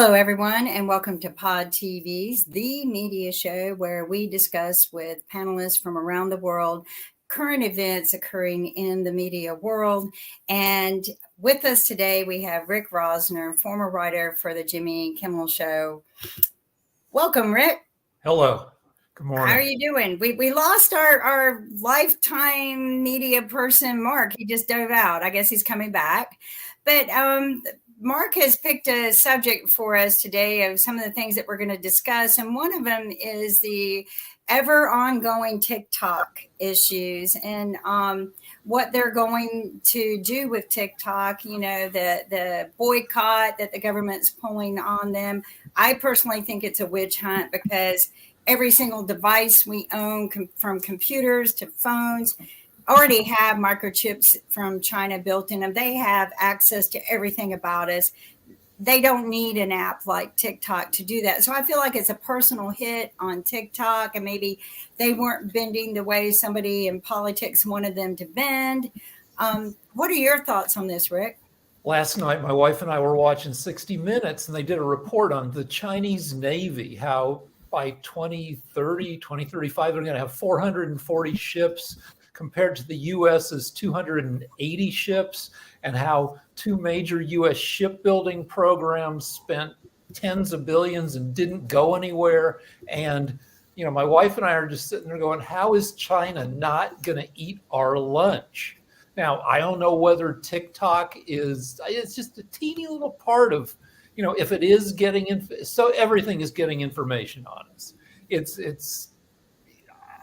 Hello, everyone, and welcome to Pod TV's The Media Show, where we discuss with panelists from around the world current events occurring in the media world. And with us today, we have Rick Rosner, former writer for The Jimmy Kimmel Show. Welcome, Rick. Hello. Good morning. How are you doing? We lost our lifetime media person, Mark. He just dove out. I guess he's coming back. But Mark has picked a subject for us today of some of the things that we're going to discuss. And one of them is the ever ongoing TikTok issues and what they're going to do with TikTok, you know, the boycott that the government's pulling on them. I personally think it's a witch hunt because every single device we own, from computers to phones, already have microchips from China built in them. They have access to everything about us. They don't need an app like TikTok to do that. So I feel like it's a personal hit on TikTok, and maybe they weren't bending the way somebody in politics wanted them to bend. What are your thoughts on this, Rick? Last night, my wife and I were watching 60 Minutes, and they did a report on the Chinese Navy, how by 2030, 2035, they're going to have 440 ships compared to the U.S.'s 280 ships, and how two major U.S. shipbuilding programs spent tens of billions and didn't go anywhere. And, you know, my wife and I are just sitting there going, how is China not going to eat our lunch? Now, I don't know whether TikTok it's just a teeny little part of, you know, if it is getting, so everything is getting information on us.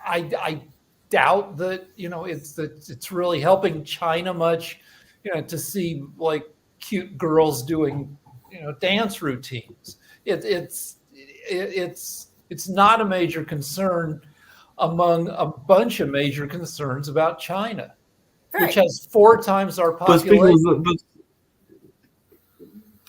I doubt that, you know, it's really helping China much, you know, to see like cute girls doing, you know, dance routines. It's not a major concern among a bunch of major concerns about China, right, which has 4 times our population.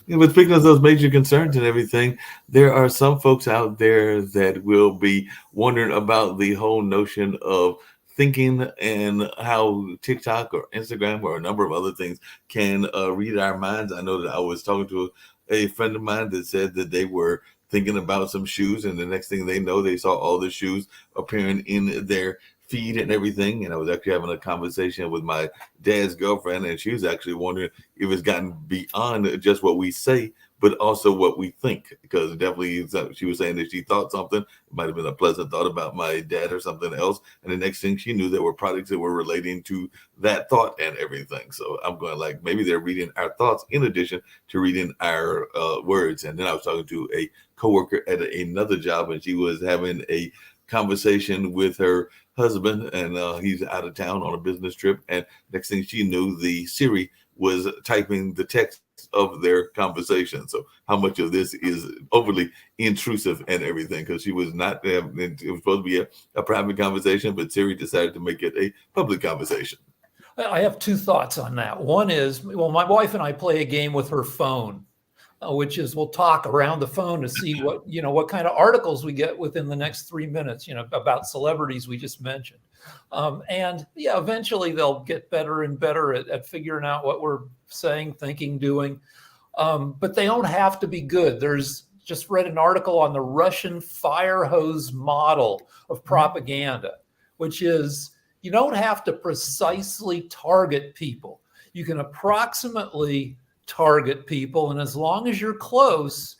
But speaking of those major concerns and everything, there are some folks out there that will be wondering about the whole notion of thinking and how TikTok or Instagram or a number of other things can read our minds. I know that I was talking to a friend of mine that said that they were thinking about some shoes, and the next thing they know, they saw all the shoes appearing in their feed and everything. And I was actually having a conversation with my dad's girlfriend, and she was actually wondering if it's gotten beyond just what we say, but also what we think, because definitely she was saying that she thought something, it might have been a pleasant thought about my dad or something else, and the next thing she knew, there were products that were relating to that thought and everything. So I'm going like, maybe they're reading our thoughts in addition to reading our words. And then I was talking to a coworker at another job, and she was having a conversation with her husband, and he's out of town on a business trip, and next thing she knew, the Siri was typing the text of their conversation. So how much of this is overly intrusive and everything, because she was not, it was supposed to be a private conversation, but Siri decided to make it a public conversation. I have 2 thoughts on that. One is, well, my wife and I play a game with her phone, which is we'll talk around the phone to see what kind of articles we get within the next 3 minutes, about celebrities we just mentioned. And yeah, eventually they'll get better and better at figuring out what we're saying, thinking, doing. But they don't have to be good. There's just read an article on the Russian fire hose model of propaganda, which is you don't have to precisely target people. You can approximately target people, and as long as you're close,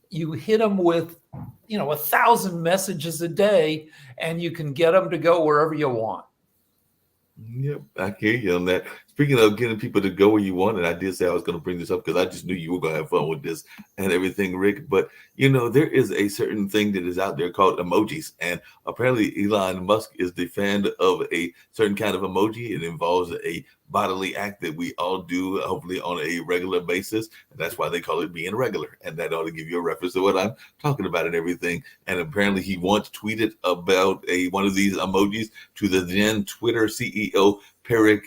you hit them with 1,000 messages a day, and you can get them to go wherever you want. Yep, I hear you on that. Speaking of getting people to go where you want, and I did say I was going to bring this up because I just knew you were going to have fun with this and everything, Rick. But, there is a certain thing that is out there called emojis. And apparently Elon Musk is the fan of a certain kind of emoji. It involves a bodily act that we all do, hopefully on a regular basis. And that's why they call it being regular. And that ought to give you a reference to what I'm talking about and everything. And apparently he once tweeted about one of these emojis to the then Twitter CEO, Parag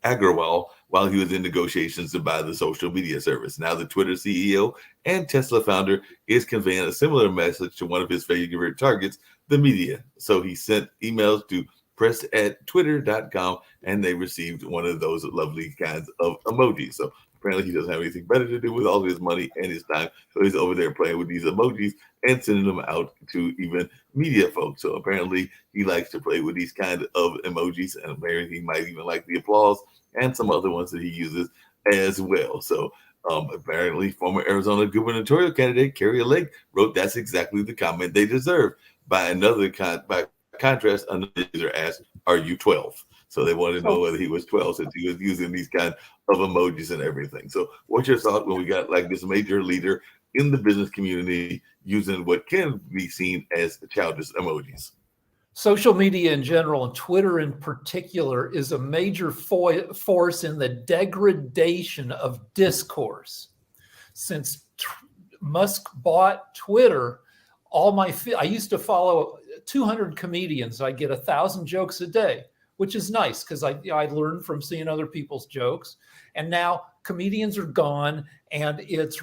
Agrawal, while he was in negotiations to buy the social media service. Now the Twitter CEO and Tesla founder is conveying a similar message to one of his favorite targets, the media. So he sent emails to press@twitter.com, and they received one of those lovely kinds of emojis. So apparently he doesn't have anything better to do with all his money and his time. So he's over there playing with these emojis and sending them out to even media folks. So apparently he likes to play with these kind of emojis, and apparently he might even like the applause and some other ones that he uses as well. So apparently former Arizona gubernatorial candidate Carrie Lake wrote that's exactly the comment they deserve. By contrast, another user asked, "Are you 12?" So they wanted to know whether he was 12 since he was using these kind of emojis and everything. So what's your thought when we got like this major leader in the business community using what can be seen as childish emojis? Social media in general, and Twitter in particular, is a major force in the degradation of discourse. Since Musk bought Twitter, I used to follow 200 comedians. I get 1,000 jokes a day, which is nice because I learned from seeing other people's jokes. And now comedians are gone, and it's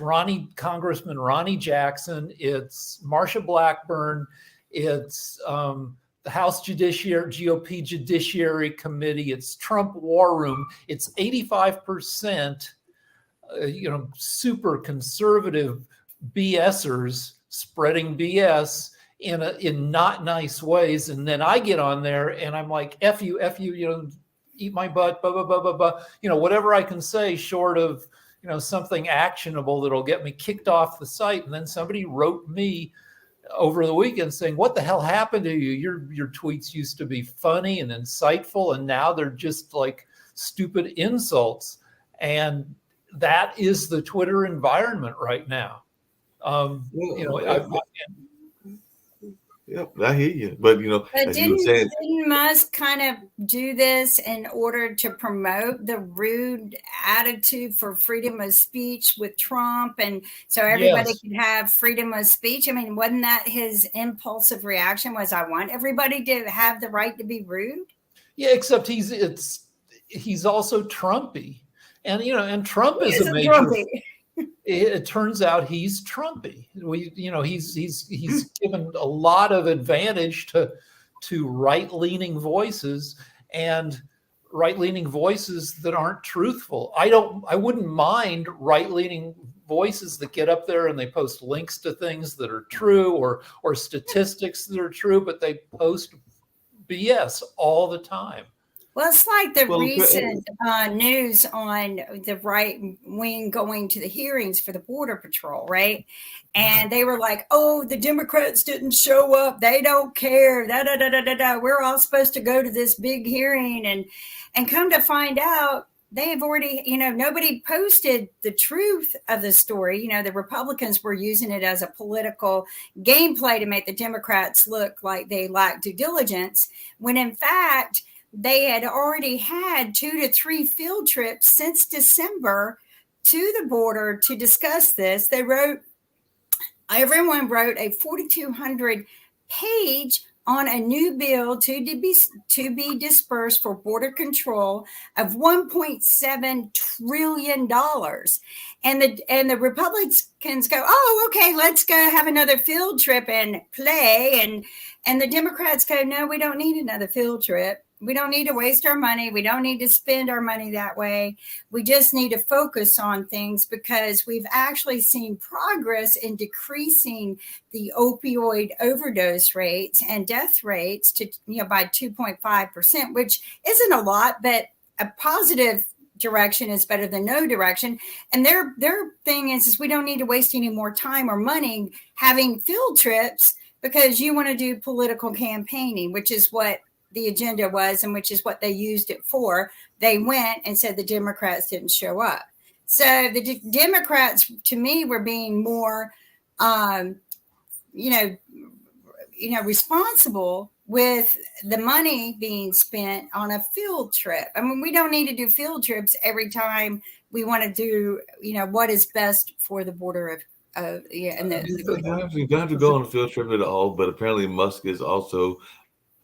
Congressman Ronnie Jackson, it's Marsha Blackburn, it's the House GOP Judiciary Committee, it's Trump War Room. It's 85%, super conservative BSers spreading BS in not nice ways. And then I get on there and I'm like, F you, eat my butt, blah, blah, blah, blah, blah. Whatever I can say short of, something actionable that'll get me kicked off the site. And then somebody wrote me over the weekend saying, what the hell happened to you? Your tweets used to be funny and insightful, and now they're just like stupid insults. And that is the Twitter environment right now. Yep, I hear you. But but didn't Musk kind of do this in order to promote the rude attitude for freedom of speech with Trump, and so everybody could have freedom of speech? I mean, wasn't that his impulsive reaction? Was I want everybody to have the right to be rude? Yeah, except he's also Trumpy, and and Trump is a major. Trumpy. It turns out he's Trumpy. He's given a lot of advantage to right-leaning voices, and right-leaning voices that aren't truthful. I wouldn't mind right-leaning voices that get up there and they post links to things that are true or statistics that are true, but they post BS all the time. Well, it's like the recent news on the right wing going to the hearings for the Border Patrol, right? And they were like, "Oh, the Democrats didn't show up. They don't care. Da, da, da, da, da, da. We're all supposed to go to this big hearing." And come to find out, they have already, nobody posted the truth of the story. The Republicans were using it as a political gameplay to make the Democrats look like they lacked due diligence, when in fact, they had already had 2 to 3 field trips since December to the border to discuss this. Everyone wrote a 4,200 page on a new bill to be dispersed for border control of $1.7 trillion. And the Republicans go, "Oh, okay, let's go have another field trip and play." And the Democrats go, "No, we don't need another field trip. We don't need to waste our money. We don't need to spend our money that way. We just need to focus on things because we've actually seen progress in decreasing the opioid overdose rates and death rates to by 2.5%, which isn't a lot, but a positive direction is better than no direction." And their thing is we don't need to waste any more time or money having field trips because you want to do political campaigning, which is what the agenda was and which is what they used it for. They went and said the Democrats didn't show up. So the Democrats, to me, were being more, responsible with the money being spent on a field trip. I mean, we don't need to do field trips every time we want to do, what is best for the border you don't have to go on a field trip at all, but apparently Musk is also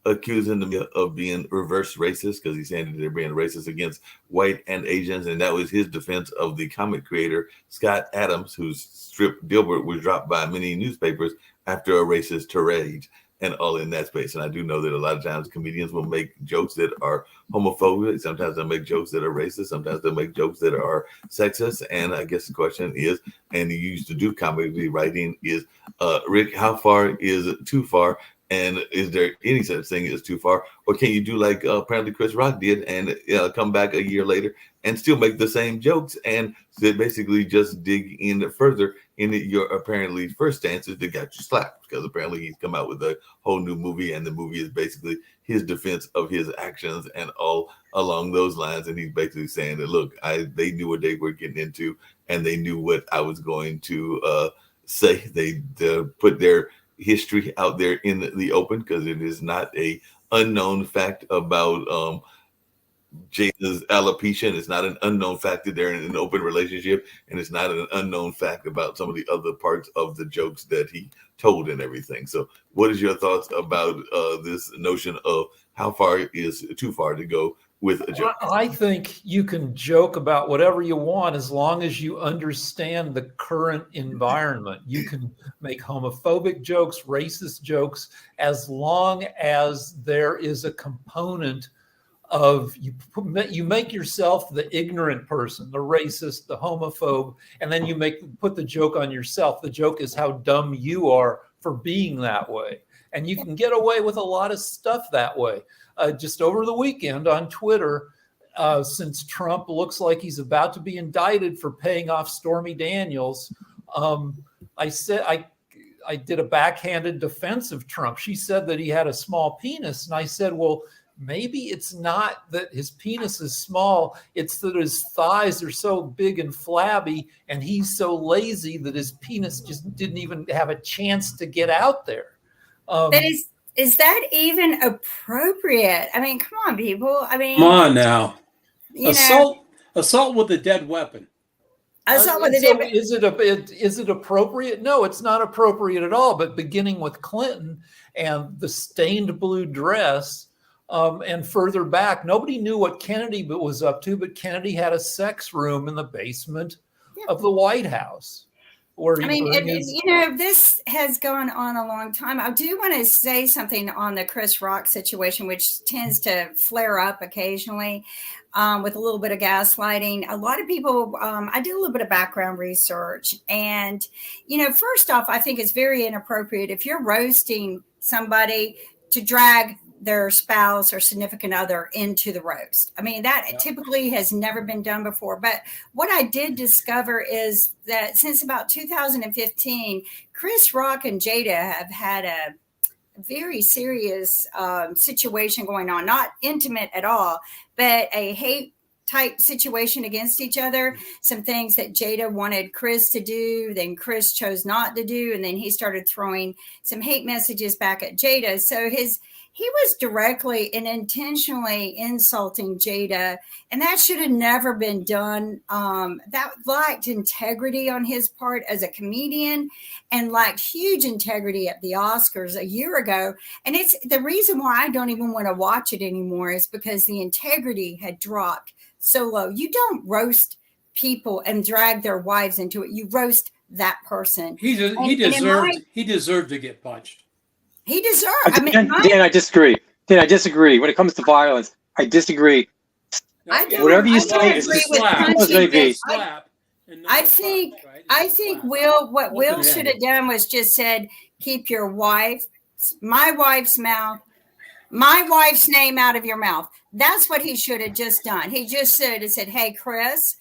accusing them of being reverse racist because he's saying that they're being racist against white and Asians, and that was his defense of the comic creator Scott Adams, whose strip Dilbert was dropped by many newspapers after a racist tirade. and all in that space. And I do know that a lot of times comedians will make jokes that are homophobic. Sometimes they'll make jokes that are racist. Sometimes they'll make jokes that are sexist. And I guess the question is, and you used to do comedy writing, is Rick, how far is too far? And is there any such thing as too far? Or can you do like apparently Chris Rock did and come back a year later and still make the same jokes and basically just dig in further in your apparently first stances that got you slapped? Because apparently he's come out with a whole new movie, and the movie is basically his defense of his actions and all along those lines. And he's basically saying that, look, they knew what they were getting into, and they knew what I was going to say. They put their history out there in the open, because it is not a unknown fact about Jada's alopecia, and it's not an unknown fact that they're in an open relationship, and it's not an unknown fact about some of the other parts of the jokes that he told and everything. So what is your thoughts about this notion of how far is too far to go with a joke? I think you can joke about whatever you want as long as you understand the current environment. You can make homophobic jokes, racist jokes, as long as there is a component of you make yourself the ignorant person, the racist, the homophobe, and then you put the joke on yourself. The joke is how dumb you are for being that way. And you can get away with a lot of stuff that way. Just over the weekend on Twitter, since Trump looks like he's about to be indicted for paying off Stormy Daniels, I said I did a backhanded defense of Trump. She said that he had a small penis, and I said, well, maybe it's not that his penis is small, it's that his thighs are so big and flabby, and he's so lazy that his penis just didn't even have a chance to get out there. But is that even appropriate? I mean, come on, people. I mean, come on now. Assault with a dead weapon. Assault with a dead weapon. Is it appropriate? No, it's not appropriate at all. But beginning with Clinton and the stained blue dress, and further back, nobody knew what Kennedy was up to, but Kennedy had a sex room in the basement of the White House. This has gone on a long time. I do want to say something on the Chris Rock situation, which tends to flare up occasionally with a little bit of gaslighting. A lot of people, I did a little bit of background research. And, first off, I think it's very inappropriate if you're roasting somebody to drag their spouse or significant other into the roast. I mean, that typically has never been done before. But what I did discover is that since about 2015, Chris Rock and Jada have had a very serious situation going on, not intimate at all, but a hate type situation against each other. Some things that Jada wanted Chris to do, then Chris chose not to do. And then he started throwing some hate messages back at Jada. So he was directly and intentionally insulting Jada, and that should have never been done. That lacked integrity on his part as a comedian, and lacked huge integrity at the Oscars a year ago. And it's the reason why I don't even want to watch it anymore, is because the integrity had dropped so low. You don't roast people and drag their wives into it. You roast that person. He deserved to get punched. He deserved. Dan, I disagree. When it comes to violence, I disagree. Whatever you say is a slap. I think what Will should have done was just said, keep my wife's name out of your mouth. That's what he should have just done. He just should have said, hey, Chris,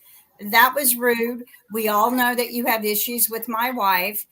that was rude. We all know that you have issues with my wife.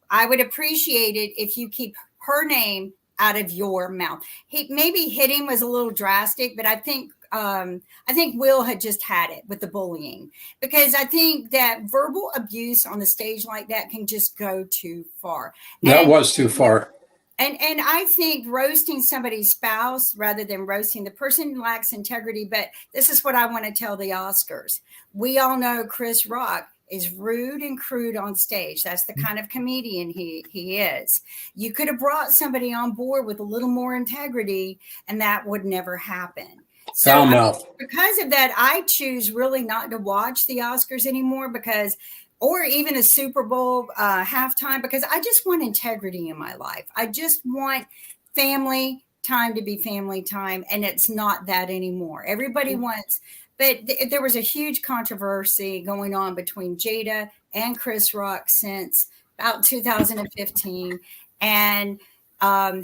I would appreciate it if you keep her name out of your mouth. Maybe hitting was a little drastic, but I think Will had just had it with the bullying, because I think that verbal abuse on the stage like that can just go too far. That was too far. And I think roasting somebody's spouse rather than roasting the person lacks integrity. But this is what I want to tell the Oscars. We all know Chris Rock is rude and crude on stage. That's the kind of comedian he is. You could have brought somebody on board with a little more integrity, and that would never happen. So because of that, I choose really not to watch the Oscars anymore, because or even a Super Bowl halftime, because I just want integrity in my life. I just want family time to be family time, and it's not that anymore. Everybody wants, but there was a huge controversy going on between Jada and Chris Rock since about 2015, and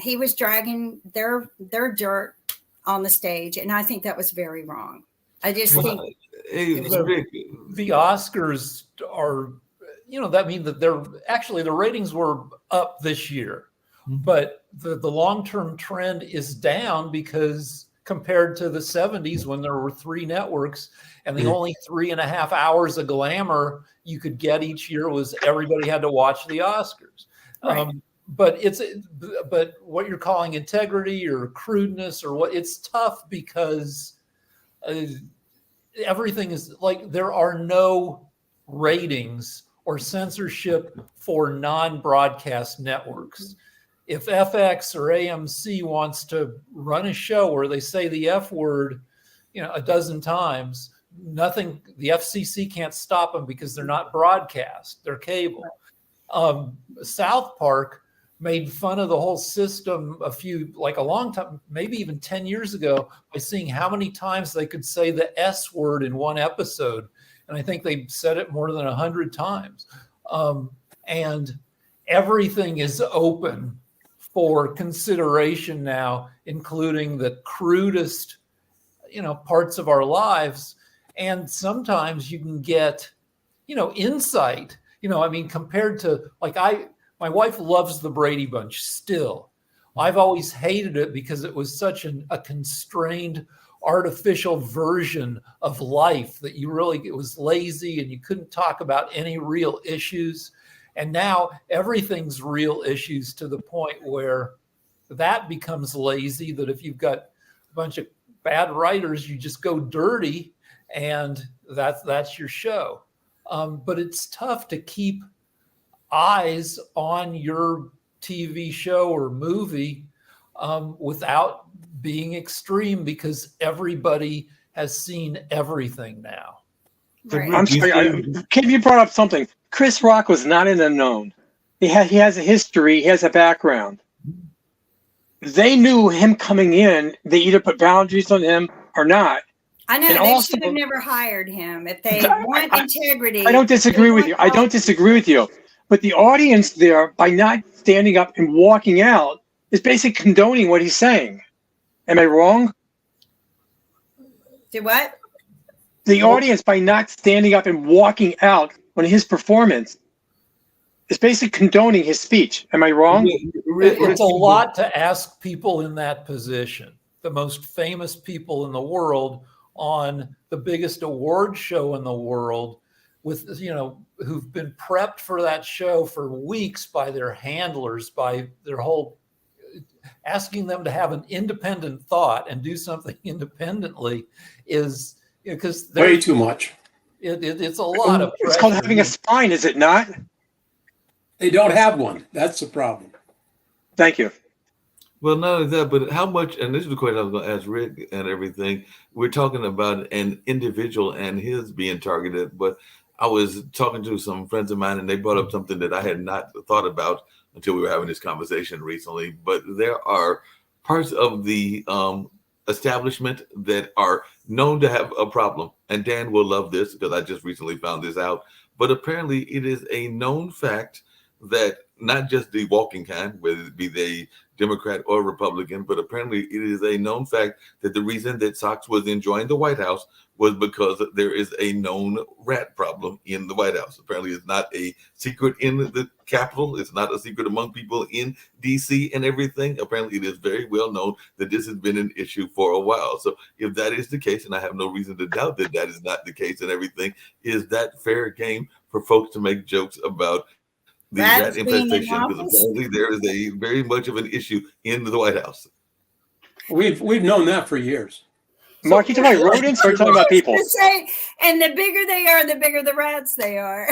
he was dragging their dirt on the stage, and I think that was very wrong. I just think the Oscars are, that means that the ratings were up this year, but the long-term trend is down because compared to the 70s when there were 3 networks and the only 3.5 hours of glamour you could get each year was everybody had to watch the Oscars. Right. But what you're calling integrity or crudeness or what, it's tough because everything is like, there are no ratings or censorship for non-broadcast networks. If FX or AMC wants to run a show where they say the F word, a dozen times, the FCC can't stop them because they're not broadcast, they're cable. South Park made fun of the whole system a long time, maybe even 10 years ago, by seeing how many times they could say the S word in one episode. And I think they said it more than 100 times. And everything is open for consideration now, including the crudest, parts of our lives. And sometimes you can get, insight, compared to my wife loves the Brady Bunch still. I've always hated it because it was such a constrained, artificial version of life that it was lazy and you couldn't talk about any real issues. And now everything's real issues to the point where that becomes lazy, that if you've got a bunch of bad writers, you just go dirty and that's your show. But it's tough to keep eyes on your TV show or movie without being extreme because everybody has seen everything now. Right. I'm sorry, Kim, you brought up something. Chris Rock was not an unknown. He has a history. He has a background. They knew him coming in. They either put boundaries on him or not. I know And they also- should have never hired him if they want integrity. I don't disagree with you. I don't disagree with you. But the audience there, by not standing up and walking out, is basically condoning what he's saying. Am I wrong? Do what? The audience, by not standing up and walking out on his performance, is basically condoning his speech. Am I wrong? It's a lot to ask people in that position, the most famous people in the world on the biggest award show in the world, with who've been prepped for that show for weeks by their handlers, by their whole, asking them to have an independent thought and do something independently is because way too much. It's a lot of pressure. It's called having a spine, is it not? They don't have one. That's the problem. Thank you. Well, not only that, but how much, and this is the question I was going to ask Rick and everything. We're talking about an individual and his being targeted, but I was talking to some friends of mine and they brought up something that I had not thought about until we were having this conversation recently. But there are parts of the establishment that are known to have a problem. And Dan will love this because I just recently found this out. But apparently it is a known fact that not just the walking kind, whether it be the Democrat or Republican, but apparently it is a known fact that the reason that Sox was enjoying the White House was because there is a known rat problem in the White House. Apparently it's not a secret in the Capitol. It's not a secret among people in DC and everything. Apparently it is very well known that this has been an issue for a while. So if that is the case, and I have no reason to doubt that that is not the case and everything, is that fair game for folks to make jokes about the rat infestation? Because apparently there is a very much of an issue in the White House. We've known that for years. Mark, you talking about rodents or you talking about people? And the bigger they are, the bigger the rats they are.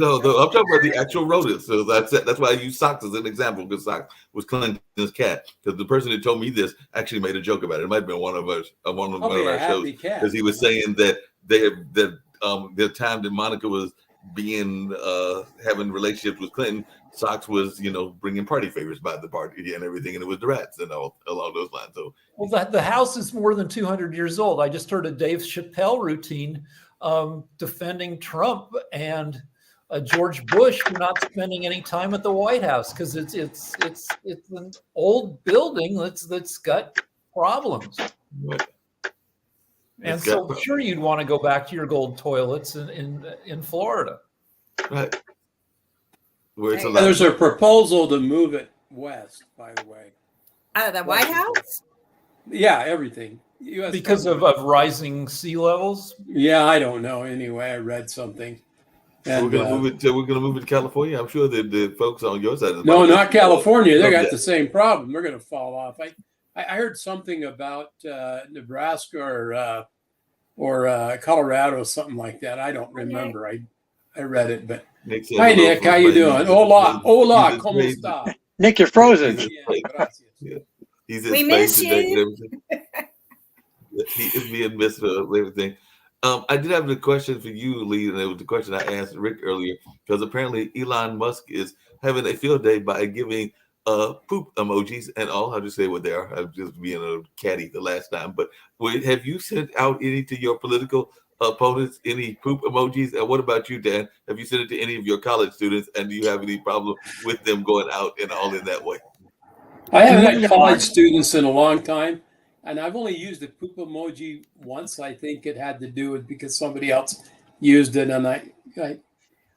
No, I'm talking about the actual rodents. So that's why I use Sox as an example, because Sox was Clinton's cat. Because the person that told me this actually made a joke about it. It might have been one of us, one of our shows, because he was saying that the time that Monica was being having relationships with Clinton, Sox was, bringing party favors by the party and everything, and it was the rats and all along those lines. So, well, the house is more than 200 years old. I just heard a Dave Chappelle routine defending Trump and George Bush for not spending any time at the White House because it's an old building that's got problems. right. And It's so got- sure you'd want to go back to your gold toilets in Florida. right. Where it's a Hey, lot. There's a proposal to move it west, by the way. The White House? Yeah, everything. US Because of rising sea levels. Yeah, I don't know. Anyway, I read something. So we're gonna move it. We're gonna move it to California. I'm sure that the folks on your side of the No, market- not California. They Love got that. the same problem. They're going to fall off. I heard something about Nebraska or Colorado, something like that. I don't remember. I read it, but Nick said hi, hello Nick. from How you Spain. doing? Hola, He's ¿cómo in Spain. está? Nick, you're frozen. Bien, gracias. He's in We Spain miss today you. and everything. He is being missed for everything. I did have a question for you, Lee, and it was the question I asked Rick earlier, because apparently Elon Musk is having a field day by giving poop emojis and all. I'll just say what they are. I'm just being a catty the last time. But have you sent out any to your political opponents, any poop emojis? And what about you, Dan? Have you sent it to any of your college students? And do you have any problem with them going out and all in that way? I haven't had college students in a long time, and I've only used the poop emoji once. I think it had to do with because somebody else used it, and I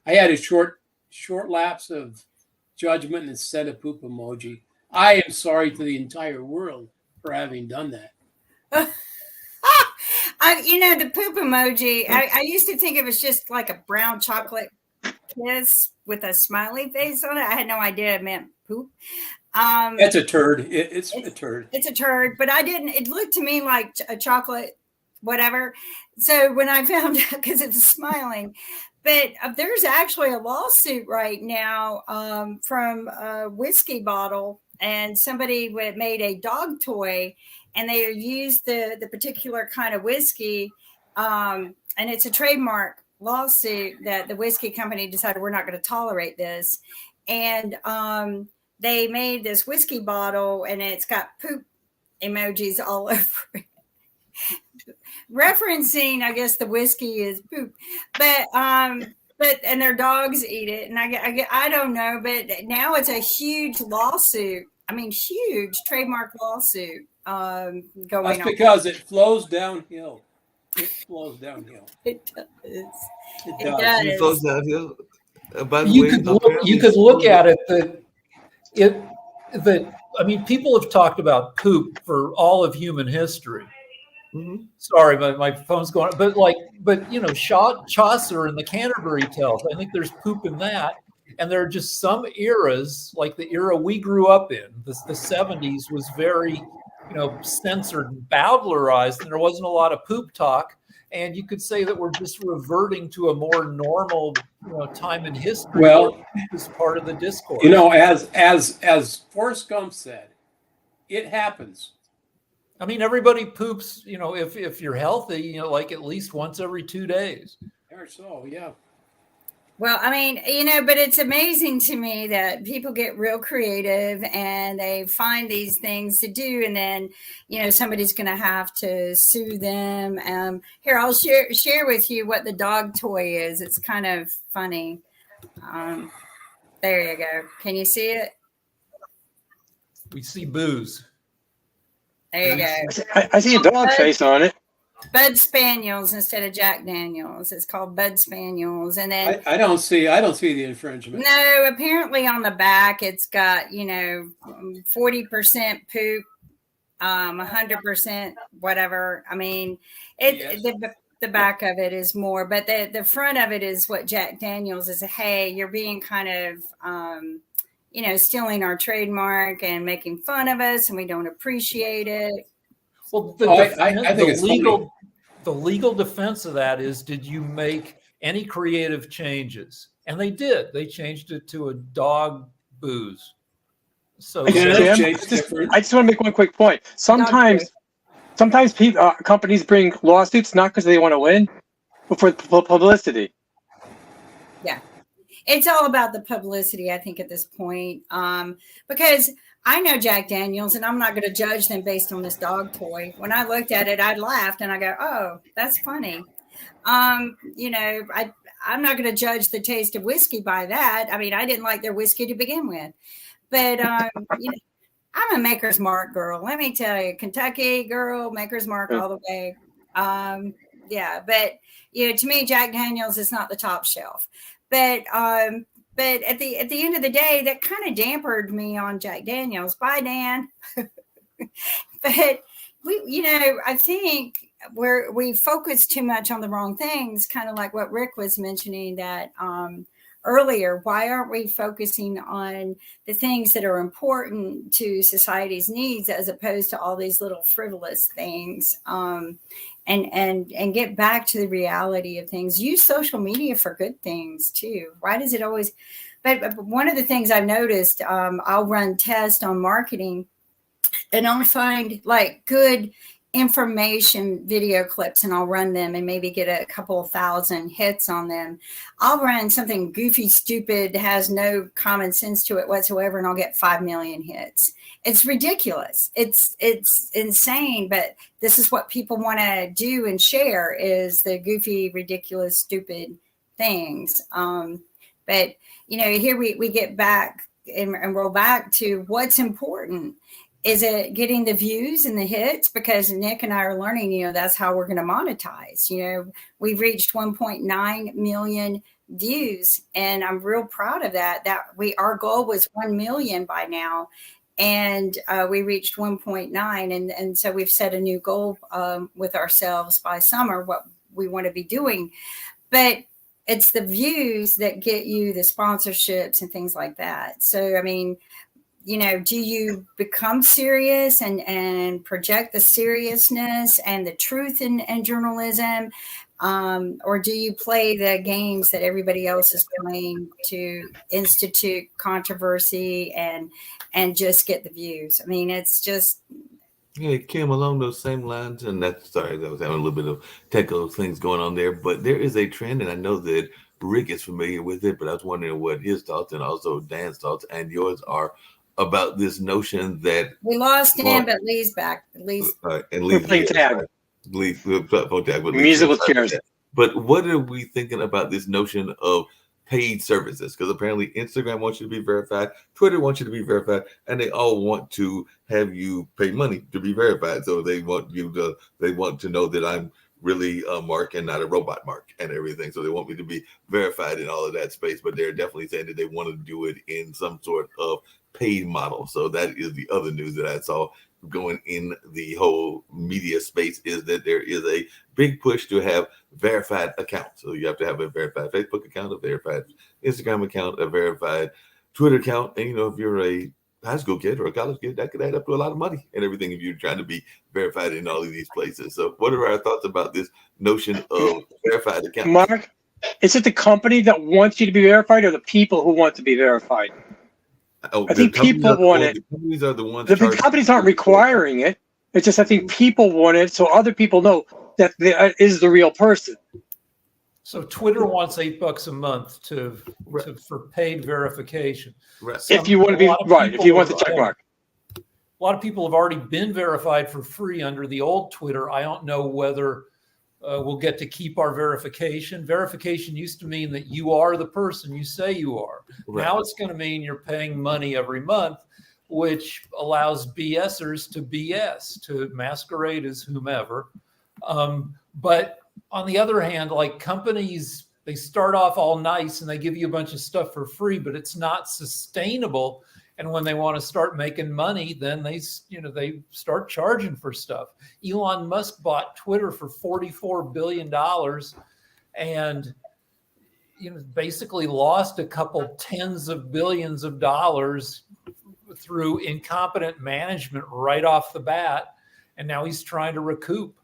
had a short lapse of judgment and sent a poop emoji. I am sorry to the entire world for having done that. The poop emoji, I used to think it was just like a brown chocolate kiss with a smiley face on it. I had no idea it meant poop. It's a turd. It's a turd. It's a turd, but I didn't. It looked to me like a chocolate, whatever. So when I found out, because it's smiling, but there's actually a lawsuit right now from a whiskey bottle, and somebody made a dog toy, and they used the particular kind of whiskey, and it's a trademark lawsuit that the whiskey company decided we're not going to tolerate this, and they made this whiskey bottle and it's got poop emojis all over it. Referencing, I guess the whiskey is poop, but and their dogs eat it. And I don't know, but now it's a huge lawsuit. I mean, huge trademark lawsuit going That's on. because it flows downhill. It flows downhill. It does. It It does. does. He flows downhill. By the You way, could look, apparently- you could look at it I mean, people have talked about poop for all of human history. Mhm. Sorry, my phone's going. But Chaucer and the Canterbury Tales. I think there's poop in that, and there are just some eras, like the era we grew up in. The 70s was very, censored and bowdlerized, and there wasn't a lot of poop talk. And you could say that we're just reverting to a more normal, time in history. Well, where poop is part of the discourse. As Forrest Gump said, it happens. I mean, everybody poops, if you're healthy, like at least once every 2 days. Or so, yeah. Well, I mean, but it's amazing to me that people get real creative and they find these things to do, and then, somebody's going to have to sue them. Here, I'll share with you what the dog toy is. It's kind of funny. There you go. Can you see it? We see booze. There you go. I see a dog face on it. Bud Spaniels instead of Jack Daniels. It's called Bud Spaniels. And then I don't see the infringement. no, apparently on the back it's got 40% poop, 100% whatever. I mean, Yes. the back of it is more, but the front of it is what Jack Daniels is. Hey, you're being kind of stealing our trademark and making fun of us, and we don't appreciate it. Well, I think it's the legal defense of that is, did you make any creative changes? And they did. They changed it to a dog booze. So Yeah, Jim, Jake's different. I just want to make one quick point. Sometimes people, companies bring lawsuits not because they want to win, but for publicity. it's all about the publicity, I think, at this point. Because I know Jack Daniels, and I'm not going to judge them based on this dog toy. When I looked at it, I laughed and I go, "Oh, that's funny." I'm not going to judge the taste of whiskey by that. I mean, I didn't like their whiskey to begin with, but I'm a Maker's Mark girl. Let me tell you, Kentucky girl, Maker's Mark all the way. Yeah, but to me, Jack Daniels is not the top shelf. But at the end of the day, that kind of dampened me on Jack Daniels. Bye, Dan. But I think we focus too much on the wrong things, kind of like what Rick was mentioning that earlier. Why aren't we focusing on the things that are important to society's needs as opposed to all these little frivolous things? And get back to the reality of things. Use social media for good things too. Why does it always? But one of the things I've noticed, I'll run tests on marketing, and I'll find like good information video clips, and I'll run them and maybe get a couple thousand hits on them. I'll run something goofy, stupid, has no common sense to it whatsoever, and I'll get 5 million hits. It's ridiculous. It's insane, but this is what people want to do and share is the goofy, ridiculous, stupid things. But here we get back and roll back to what's important. Is it getting the views and the hits? Because Nick and I are learning, that's how we're going to monetize. We've reached 1.9 million views, and I'm real proud of that. Our goal was 1 million by now, and we reached 1.9. And so we've set a new goal with ourselves by summer, what we want to be doing. But it's the views that get you the sponsorships and things like that. So, I mean, do you become serious and project the seriousness and the truth in journalism? Or do you play the games that everybody else is playing to institute controversy and just get the views? I mean, it's just. Yeah, Kim, along those same lines, and I was having a little bit of technical things going on there, but there is a trend, and I know that Rick is familiar with it, but I was wondering what his thoughts and also Dan's thoughts and yours are about this notion that we lost Dan, but Lee's back. Lee's and we're playing tag. Musical chairs. But what are we thinking about this notion of paid services? Because apparently Instagram wants you to be verified, Twitter wants you to be verified, and they all want to have you pay money to be verified. So they want to know that I'm really a Mark and not a robot Mark and everything. So they want me to be verified in all of that space, but they're definitely saying that they want to do it in some sort of paid model. So that is the other news that I saw going in the whole media space, is that there is a big push to have verified accounts. So you have to have a verified Facebook account, a verified Instagram account, a verified Twitter account. And if you're a high school kid or a college kid, that could add up to a lot of money and everything if you're trying to be verified in all of these places. So what are our thoughts about this notion of verified accounts? Mark, is it the company that wants you to be verified or the people who want to be verified? I think people want it. The companies are the ones. The companies aren't requiring it. It's just I think people want it so other people know that is the real person. So Twitter wants $8 a month for paid verification. Right. If you want to be right, if you want the check mark. A lot of people have already been verified for free under the old Twitter. I don't know whether we'll get to keep our verification. Verification used to mean that you are the person you say you are. Right. Now it's going to mean you're paying money every month, which allows BSers to BS, to masquerade as whomever. But on the other hand, like companies, they start off all nice and they give you a bunch of stuff for free, but it's not sustainable. And when they want to start making money, then they start charging for stuff. Elon Musk bought Twitter for $44 billion and basically lost a couple tens of billions of dollars through incompetent management right off the bat. And now he's trying to recoup.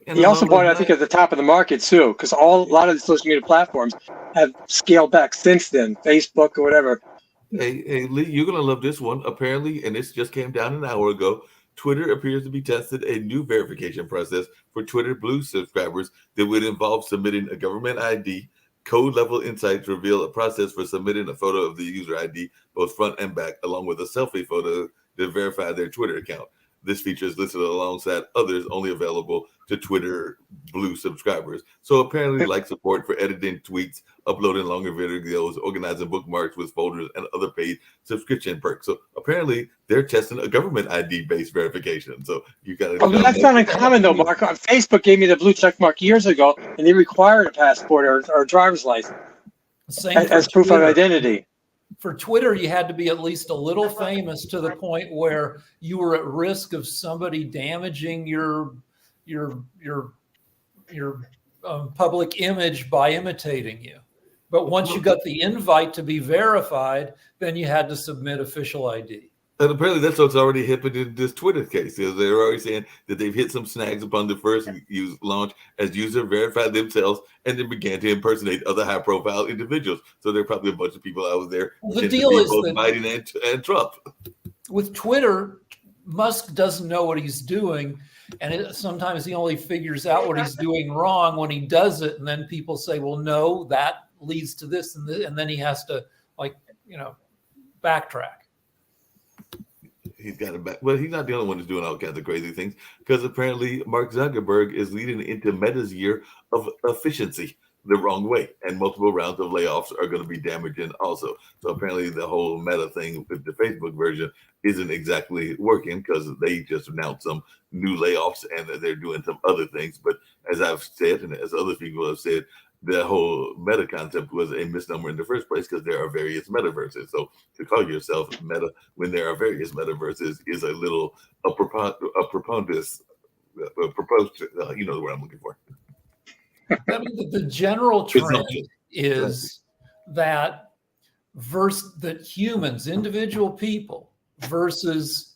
He also bought it, I think, at the top of the market too, because a lot of the social media platforms have scaled back since then, Facebook or whatever. Hey, Lee, you're going to love this one. Apparently, and this just came down an hour ago, Twitter appears to be tested a new verification process for Twitter Blue subscribers that would involve submitting a government ID, Code-level insights reveal a process for submitting a photo of the user ID, both front and back, along with a selfie photo to verify their Twitter account. This feature is listed alongside others only available to Twitter Blue subscribers. So apparently, like support for editing tweets, uploading longer videos, organizing bookmarks with folders, and other paid subscription perks. So apparently, they're testing a government ID-based verification. So you got to. Oh, that's not uncommon though, Mark. Facebook gave me the blue check mark years ago, and they required a passport or a driver's license as proof of identity. For Twitter, you had to be at least a little famous to the point where you were at risk of somebody damaging your public image by imitating you. But once you got the invite to be verified, then you had to submit official ID. And apparently that's what's already happened in this Twitter case. They're already saying that they've hit some snags upon the first launch as user verified themselves and then began to impersonate other high-profile individuals. So there are probably a bunch of people out there. The deal is both that Biden and Trump. With Twitter, Musk doesn't know what he's doing, and sometimes he only figures out what he's doing wrong when he does it, and then people say, "Well, no, that leads to this," and then he has to, backtrack. He's got it back. Well, he's not the only one who's doing all kinds of crazy things, because apparently Mark Zuckerberg is leading into Meta's year of efficiency the wrong way, and multiple rounds of layoffs are going to be damaging also. So apparently the whole Meta thing with the Facebook version isn't exactly working, because they just announced some new layoffs and they're doing some other things. But as I've said, and as other people have said, the whole Meta concept was a misnomer in the first place, because there are various metaverses. So to call yourself Meta when there are various metaverses is a little preposterous. You know what I'm looking for. I mean, the general trend is that humans, individual people, versus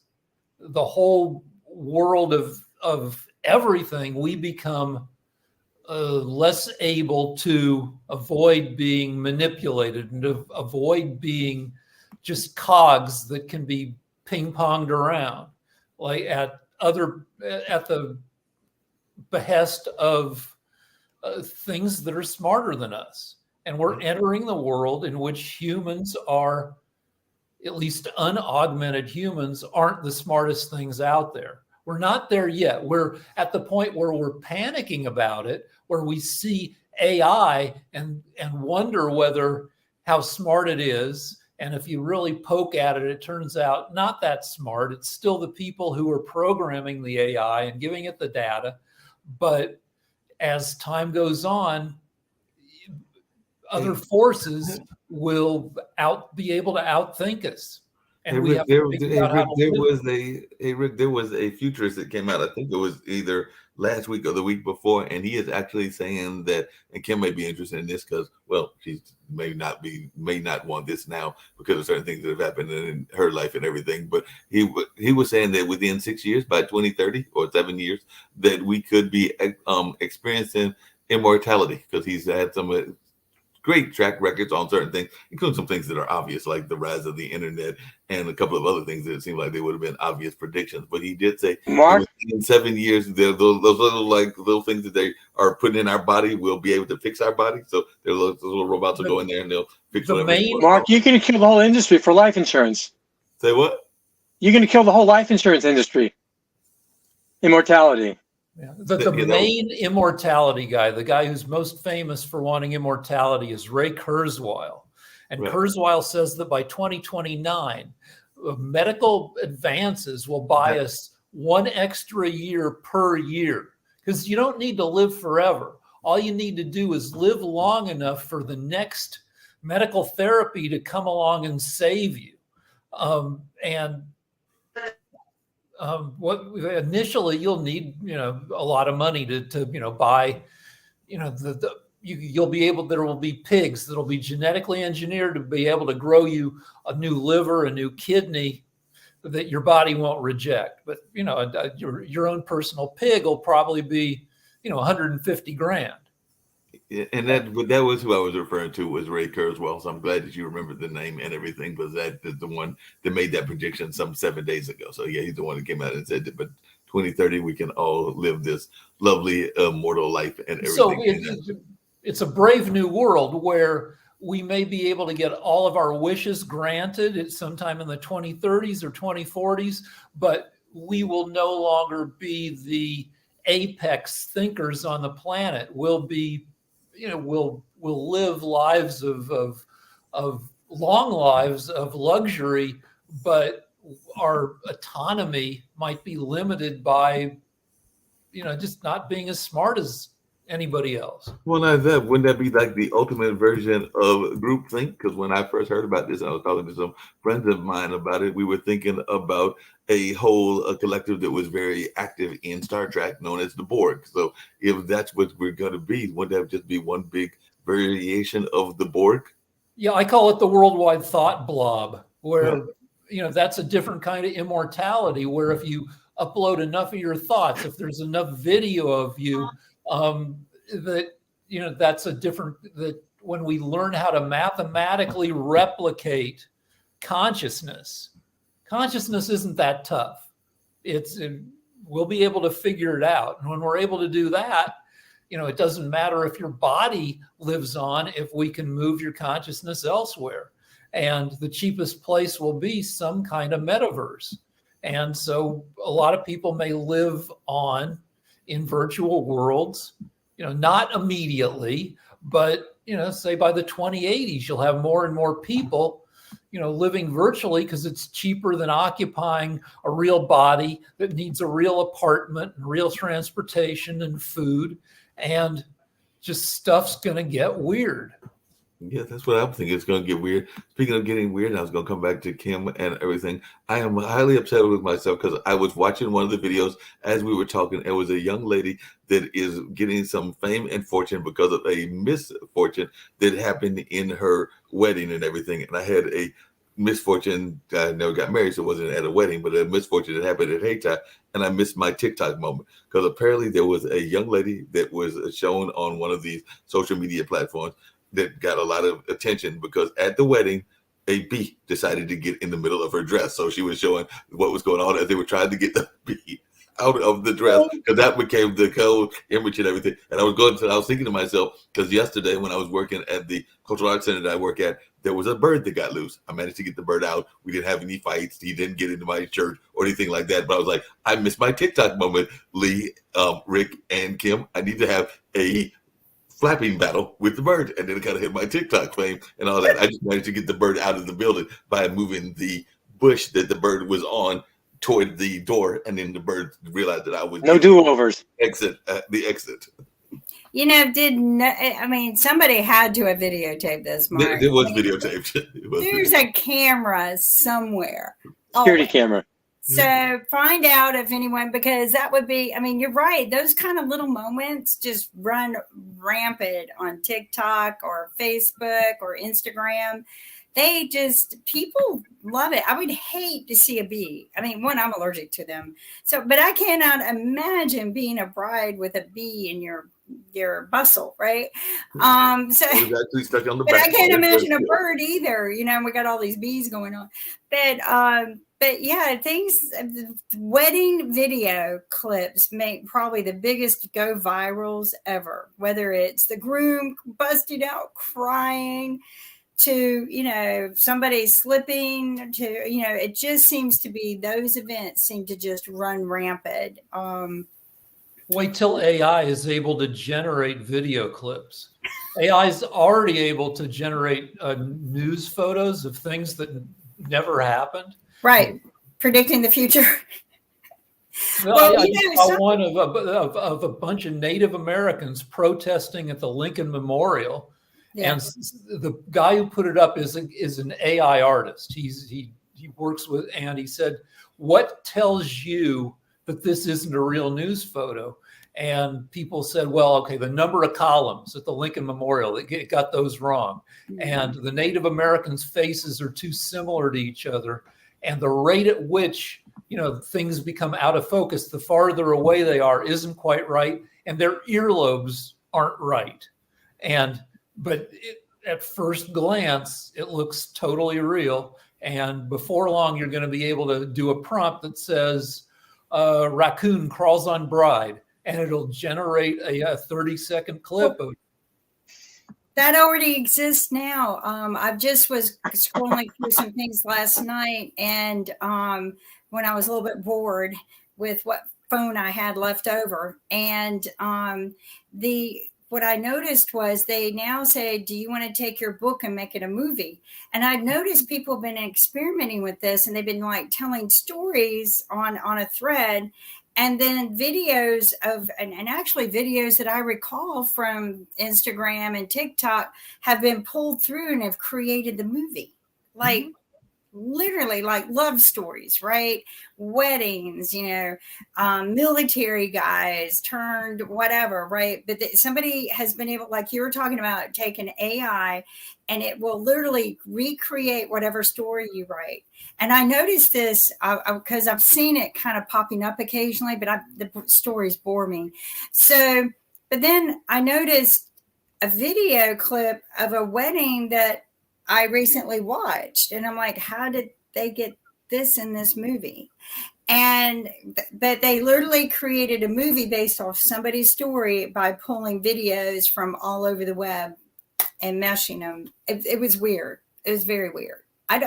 the whole world of everything, we become less able to avoid being manipulated and to avoid being just cogs that can be ping-ponged around, like at the behest of things that are smarter than us. And we're entering the world in which humans are, at least unaugmented humans, aren't the smartest things out there. We're not there yet. We're at the point where we're panicking about it, where we see AI and wonder how smart it is. And if you really poke at it, it turns out not that smart. It's still the people who are programming the AI and giving it the data. But as time goes on, other forces will be able to outthink us. And we have to figure out how to there was a futurist that came out, I think it was either last week or the week before, and he is actually saying that, and Kim may be interested in this because, well, she may not want this now because of certain things that have happened in her life and everything, but he was saying that within 6 years, by 2030 or 7 years, that we could be experiencing immortality, because he's had some great track records on certain things, including some things that are obvious, like the rise of the internet and a couple of other things that it seemed like they would have been obvious predictions. But he did say, Mark, in 7 years, those little things that they are putting in our body will be able to fix our body. So those little robots will go in there and they'll fix whatever. Mark, you're going to kill the whole industry for life insurance. Say what? You're going to kill the whole life insurance industry. Immortality. Yeah. The main immortality guy, the guy who's most famous for wanting immortality, is Ray Kurzweil. And right. Kurzweil says that by 2029, medical advances will buy us 1 extra year per year, because you don't need to live forever. All you need to do is live long enough for the next medical therapy to come along and save you. What initially you'll need, a lot of money to buy, there will be pigs that'll be genetically engineered to be able to grow you a new liver, a new kidney that your body won't reject. But, your own personal pig will probably be, $150,000. And that was who I was referring to, was Ray Kurzweil. So I'm glad that you remembered the name and everything, because that is the one that made that prediction some 7 days ago. So yeah, he's the one that came out and said that, but 2030 we can all live this lovely immortal life and everything. So it's a brave new world where we may be able to get all of our wishes granted at sometime in the 2030s or 2040s, but we will no longer be the apex thinkers on the planet. We'll be, we'll live lives of long lives of luxury, but our autonomy might be limited by, just not being as smart as anybody else. Well, not that. Wouldn't that be like the ultimate version of groupthink? Because when I first heard about this, I was talking to some friends of mine about it. We were thinking about a collective that was very active in Star Trek, known as the Borg. So if that's what we're going to be, wouldn't that just be one big variation of the Borg? Yeah, I call it the worldwide thought blob, where, that's a different kind of immortality, where if you upload enough of your thoughts, if there's enough video of you, that's a different, that when we learn how to mathematically replicate consciousness isn't that tough. We'll be able to figure it out. And when we're able to do that, it doesn't matter if your body lives on, if we can move your consciousness elsewhere. And the cheapest place will be some kind of metaverse. And so a lot of people may live on in virtual worlds, not immediately, but, say by the 2080s, you'll have more and more people, living virtually because it's cheaper than occupying a real body that needs a real apartment and real transportation and food. And just stuff's going to get weird. Yeah, that's what I'm thinking. It's going to get weird. Speaking of getting weird, I was going to come back to Kim and everything. I am highly upset with myself because I was watching one of the videos as we were talking. It was a young lady that is getting some fame and fortune because of a misfortune that happened in her wedding and everything. And I had a misfortune. I never got married, so it wasn't at a wedding, but a misfortune that happened at Haiti. And I missed my TikTok moment because apparently there was a young lady that was shown on one of these social media platforms that got a lot of attention because at the wedding, a bee decided to get in the middle of her dress. So she was showing what was going on as they were trying to get the bee out of the dress, because that became the code image and everything. And I was thinking to myself, because yesterday when I was working at the Cultural Arts Center that I work at, there was a bird that got loose. I managed to get the bird out. We didn't have any fights. He didn't get into my church or anything like that. But I was like, I missed my TikTok moment, Lee, Rick, and Kim. I need to have a flapping battle with the bird, and then it kind of hit my TikTok fame and all that. I just managed to get the bird out of the building by moving the bush that the bird was on toward the door, and then the bird realized that I would no do-overs. Exit the exit. Somebody had to have videotaped this, Mark. It was videotaped. There's a camera somewhere. Security camera. So find out if anyone, because that would be, you're right. Those kind of little moments just run rampant on TikTok or Facebook or Instagram. People love it. I would hate to see a bee. One, I'm allergic to them. But I cannot imagine being a bride with a bee in your bustle, right? But I can't imagine a bird either. We got all these bees going on. But yeah, wedding video clips make probably the biggest go virals ever, whether it's the groom busting out crying to, somebody slipping to, it just seems to be, those events seem to just run rampant. Wait till AI is able to generate video clips. AI is already able to generate news photos of things that never happened. Right. Predicting the future. I saw one of a bunch of Native Americans protesting at the Lincoln Memorial. Yeah. And the guy who put it up is an AI artist. He works with, and he said, what tells you that this isn't a real news photo? And people said, well, okay, the number of columns at the Lincoln Memorial, they got those wrong. Mm-hmm. And the Native Americans' faces are too similar to each other. And the rate at which, things become out of focus, the farther away they are, isn't quite right. And their earlobes aren't right. But at first glance, it looks totally real. And before long, you're going to be able to do a prompt that says, raccoon crawls on bride. And it'll generate a 30-second clip of That already exists now. I just was scrolling through some things last night, and when I was a little bit bored with what phone I had left over, and what I noticed was they now say, "Do you want to take your book and make it a movie?" And I've noticed people have been experimenting with this, and they've been like telling stories on a thread. And then videos of, and actually videos that I recall from Instagram and TikTok have been pulled through and have created the movie. Like literally like love stories, right? Weddings, military guys turned whatever, right? But somebody has been able, like you were talking about, take an AI and it will literally recreate whatever story you write. And I noticed this because I've seen it kind of popping up occasionally, but the stories bore me. So, but then I noticed a video clip of a wedding that I recently watched, and I'm like, how did they get this in this movie? But they literally created a movie based off somebody's story by pulling videos from all over the web and meshing them. It was weird. It was very weird. I'm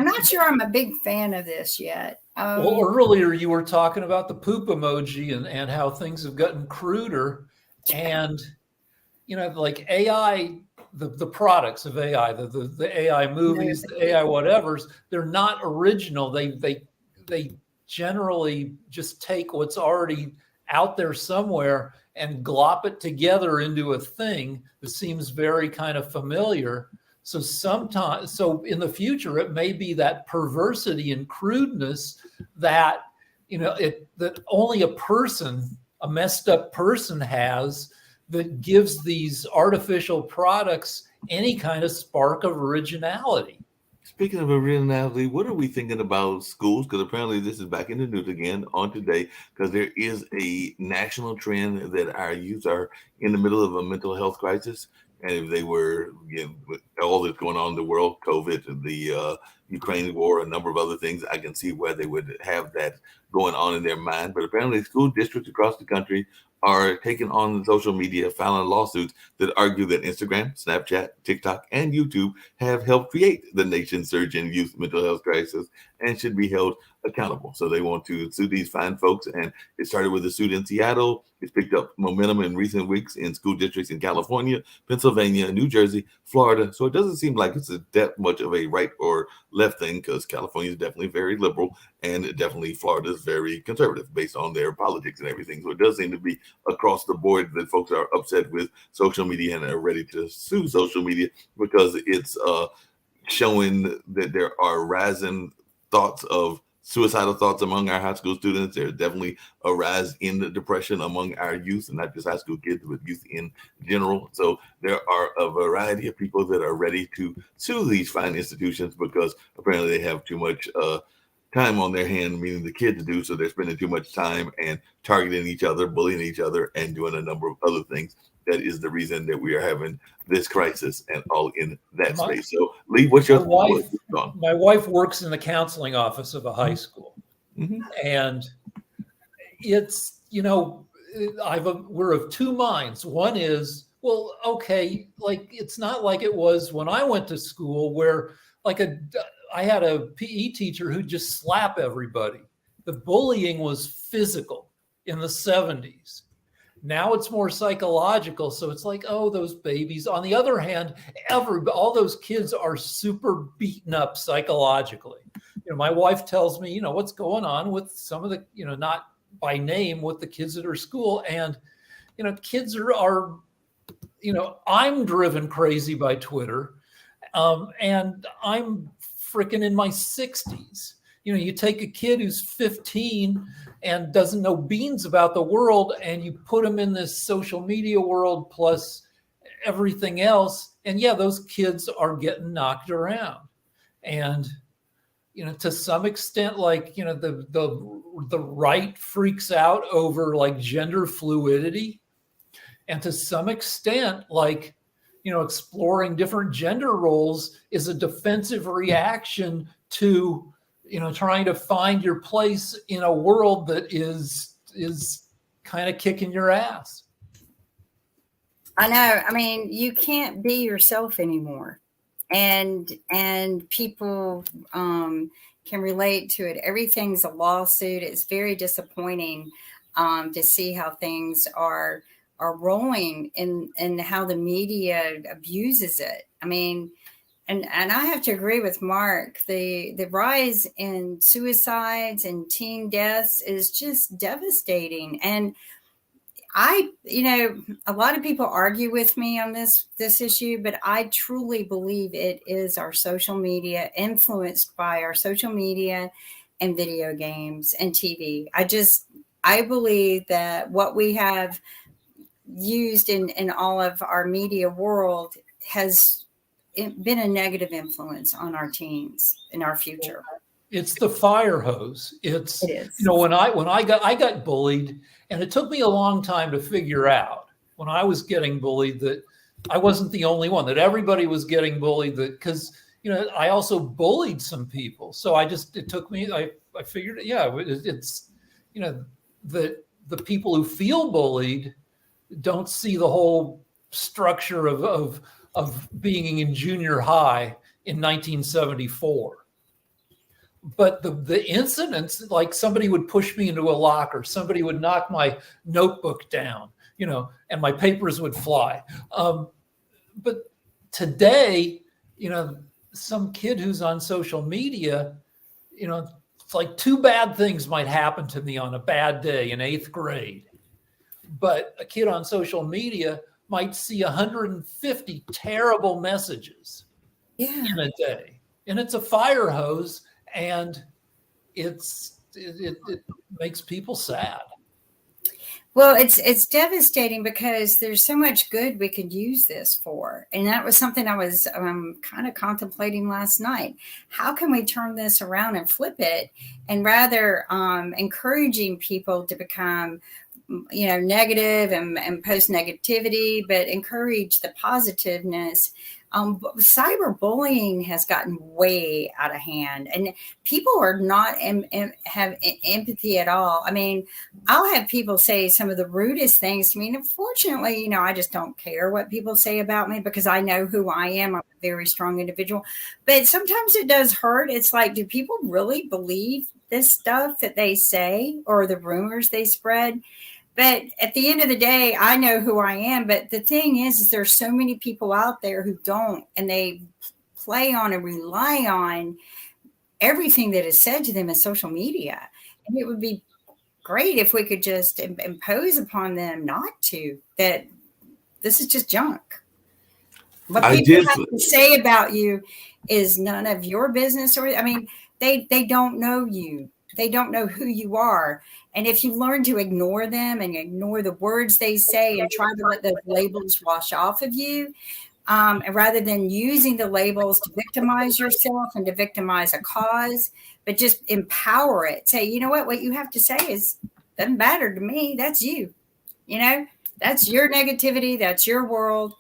not sure I'm a big fan of this yet. Well, earlier you were talking about the poop emoji and how things have gotten cruder, and like AI, the products of AI, the AI movies, the AI whatevers, they're not original. They generally just take what's already out there somewhere and glop it together into a thing that seems very kind of familiar. So in the future, it may be that perversity and crudeness that, that only a messed up person has, that gives these artificial products any kind of spark of originality. Speaking of originality, what are we thinking about schools? Because apparently this is back in the news again on today, because there is a national trend that our youth are in the middle of a mental health crisis. And if they were, with all that's going on in the world, COVID, the Ukraine war, a number of other things, I can see where they would have that going on in their mind. But apparently school districts across the country are taking on social media, filing lawsuits that argue that Instagram, Snapchat, TikTok, and YouTube have helped create the nation's surge in youth mental health crisis and should be held accountable. So they want to sue these fine folks. And it started with a suit in Seattle. It's picked up momentum in recent weeks in school districts in California, Pennsylvania, New Jersey, Florida. So it doesn't seem like it's that much of a right or left thing, because California is definitely very liberal and definitely Florida is very conservative based on their politics and everything. So it does seem to be across the board that folks are upset with social media and are ready to sue social media because it's showing that there are rising thoughts of suicidal thoughts among our high school students. There's definitely a rise in the depression among our youth, and not just high school kids, but youth in general. So there are a variety of people that are ready to sue these fine institutions because apparently they have too much time on their hand, meaning the kids do. So they're spending too much time and targeting each other, bullying each other, and doing a number of other things. That is the reason that we are having this crisis and all in that space. So, Lee, what's your thought? My wife works in the counseling office of a high school, and it's we're of two minds. One is, well, okay, like it's not like it was when I went to school, where I had a PE teacher who'd just slap everybody. The bullying was physical in the 70s. Now it's more psychological. So it's like, oh, those babies. On the other hand, all those kids are super beaten up psychologically. My wife tells me, what's going on with some of the, not by name, with the kids at her school. And, kids are I'm driven crazy by Twitter. And I'm freaking in my 60s. You take a kid who's 15 and doesn't know beans about the world, and you put them in this social media world plus everything else. And yeah, those kids are getting knocked around. And, to some extent, the right freaks out over like gender fluidity. And to some extent, exploring different gender roles is a defensive reaction to, trying to find your place in a world that is kind of kicking your ass. I know. I mean, you can't be yourself anymore, and people can relate to it. Everything's a lawsuit. It's very disappointing to see how things are rolling and how the media abuses it. I mean, and I have to agree with Mark. The rise in suicides and teen deaths is just devastating. And a lot of people argue with me on this issue, but I truly believe it is our social media, influenced by our social media and video games and TV. I believe that what we have used in all of our media world has been a negative influence on our teens in our future. It's the fire hose. It is. When I got bullied, and it took me a long time to figure out when I was getting bullied that I wasn't the only one, that everybody was getting bullied, that because I also bullied some people. So I figured, it's that the people who feel bullied don't see the whole structure of being in junior high in 1974. But the incidents, like somebody would push me into a locker, somebody would knock my notebook down, and my papers would fly. But today, some kid who's on social media, it's like 2 bad things might happen to me on a bad day in 8th grade. But a kid on social media might see 150 terrible messages in a day. And it's a fire hose, and it makes people sad. Well, it's devastating because there's so much good we could use this for. And that was something I was kind of contemplating last night. How can we turn this around and flip it, and rather encouraging people to become negative and post negativity, but encourage the positiveness. Cyberbullying has gotten way out of hand, and people are not have empathy at all. I mean, I'll have people say some of the rudest things to me, and unfortunately, I just don't care what people say about me because I know who I am. I'm a very strong individual, but sometimes it does hurt. It's like, do people really believe this stuff that they say or the rumors they spread? But at the end of the day, I know who I am. But the thing is there's so many people out there who don't, and they play on and rely on everything that is said to them in social media. And it would be great if we could just impose upon them not to, that this is just junk. What people have to say about you is none of your business. They don't know you. They don't know who you are. And if you learn to ignore them and ignore the words they say and try to let those labels wash off of you, and rather than using the labels to victimize yourself and to victimize a cause, but just empower it. Say, you know what you have to say doesn't matter to me. That's you. That's your negativity. That's your world.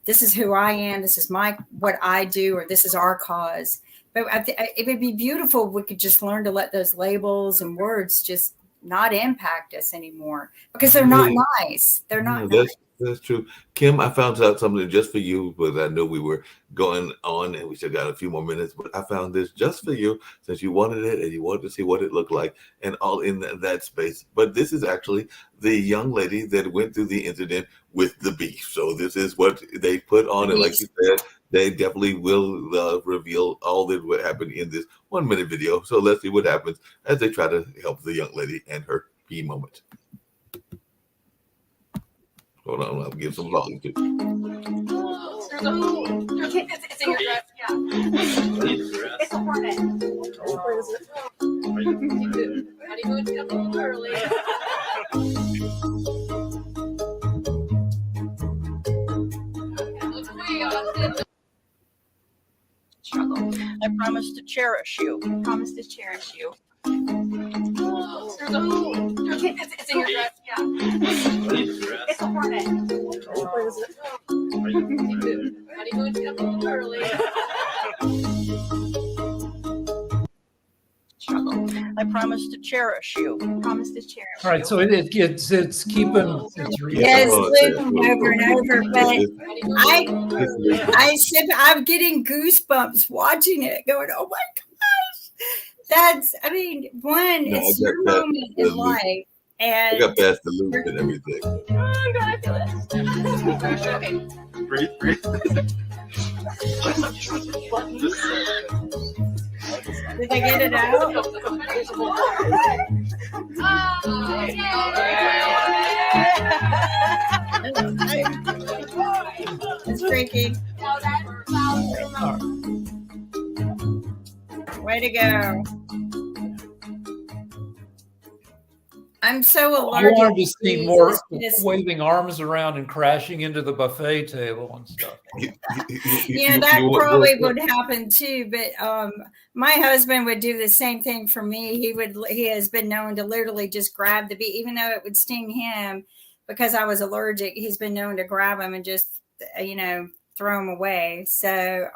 This is who I am. This is what I do, or this is our cause. But it would be beautiful if we could just learn to let those labels and words just not impact us anymore, because they're not nice. They're not nice. That's true. Kim, I found out something just for you, because I know we were going on and we still got a few more minutes, but I found this just for you since you wanted it and you wanted to see what it looked like and all in that space. But this is actually the young lady that went through the incident with the beef. So this is what they put on, and like you said, they definitely will reveal all that what happened in this 1-minute video. So let's see what happens as they try to help the young lady and her key moment. Hold on, I'll give some volume to. It's in your dress, yeah. It's a hornet. Where is it? Honeymoon's a little early. Struggle. I promise to cherish you. I promise to cherish you. It's in your dress, yeah. It's a hornet. Where is it? Honeymoon's a little early. Struggle. I promise to cherish you. Promise to cherish. All right, so it's keeping it's Yes, hold on, looping over and over. But I'm getting goosebumps watching it, going, "Oh my gosh!" I mean, one, No, it's I your got that. moment in life, I and got past the loop and everything. Oh, I'm glad I feel it. Okay. did I get it out? It's freaky. Way to go. I'm so I allergic. wanted to see more It's- waving arms around and crashing into the buffet table and stuff. Yeah, that probably would happen too. But my husband would do the same thing for me. He has been known to literally just grab the bee, even though it would sting him because I was allergic. He's been known to grab them and just throw them away. So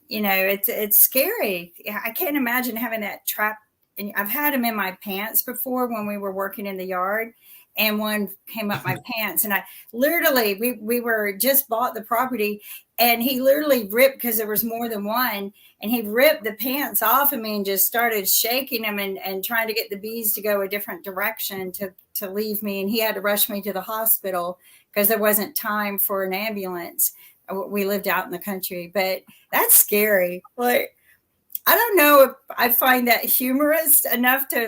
it's scary. I can't imagine having that trap. And I've had them in my pants before when we were working in the yard, and one came up my pants, and I literally we were just bought the property, and he literally ripped, because there was more than one, and he ripped the pants off of me and just started shaking them and trying to get the bees to go a different direction to leave me, and he had to rush me to the hospital because there wasn't time for an ambulance. We lived out in the country, but that's scary. Like, I don't know if I find that humorous enough to